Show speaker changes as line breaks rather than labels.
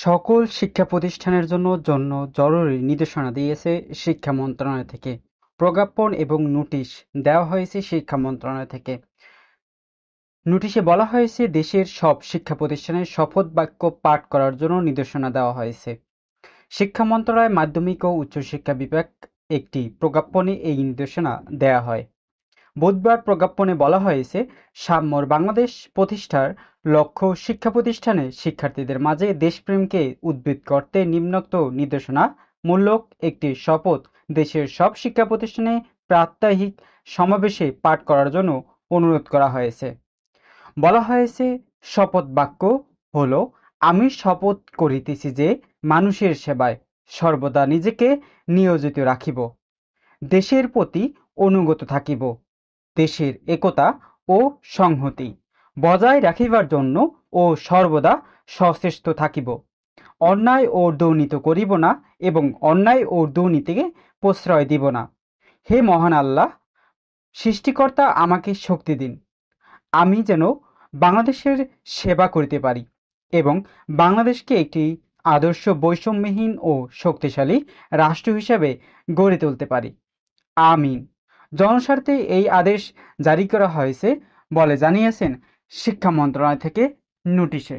সকল শিক্ষা প্রতিষ্ঠানের জন্য জরুরি নির্দেশনা দিয়েছে শিক্ষা মন্ত্রণালয় থেকে। প্রজ্ঞাপন এবং নোটিশ দেওয়া হয়েছে শিক্ষা মন্ত্রণালয় থেকে। নোটিশে বলা হয়েছে দেশের সব শিক্ষা প্রতিষ্ঠানে শপথ বাক্য পাঠ করার জন্য নির্দেশনা দেওয়া হয়েছে। শিক্ষা মন্ত্রণালয় মাধ্যমিক ও উচ্চশিক্ষা বিভাগ একটি প্রজ্ঞাপনে এই নির্দেশনা দেওয়া হয়। বুধবার প্রজ্ঞাপনে বলা হয়েছে, সাম্যর বাংলাদেশ প্রতিষ্ঠার লক্ষ্য শিক্ষা প্রতিষ্ঠানে শিক্ষার্থীদের মাঝে দেশপ্রেমকে উদ্বুদ্ধ করতে নিম্নোক্ত নির্দেশনামূলক একটি শপথ দেশের সব শিক্ষা প্রতিষ্ঠানে প্রাত্যহিক সমাবেশে পাঠ করার জন্য অনুরোধ করা হয়েছে। বলা হয়েছে, শপথ বাক্য হলো, আমি শপথ করিতেছি যে মানুষের সেবায় সর্বদা নিজেকে নিয়োজিত রাখিব, দেশের প্রতি অনুগত থাকিব, দেশের একতা ও সংহতি বজায় রাখিবার জন্য ও সর্বদা সচেষ্ট থাকিব, অন্যায় ও দুর্নীতি করিব না এবং অন্যায় ও দুর্নীতিকে প্রশ্রয় দিব না। হে মহান আল্লাহ, সৃষ্টিকর্তা আমাকে শক্তি দিন, আমি যেন বাংলাদেশের সেবা করিতে পারি এবং বাংলাদেশকে একটি আদর্শ বৈষম্যহীন ও শক্তিশালী রাষ্ট্র হিসাবে গড়ে তুলতে পারি। আমিন। জনস্বার্থে এই আদেশ জারি করা হয়েছে বলে জানিয়েছেন শিক্ষা মন্ত্রণালয় থেকে নোটিশে।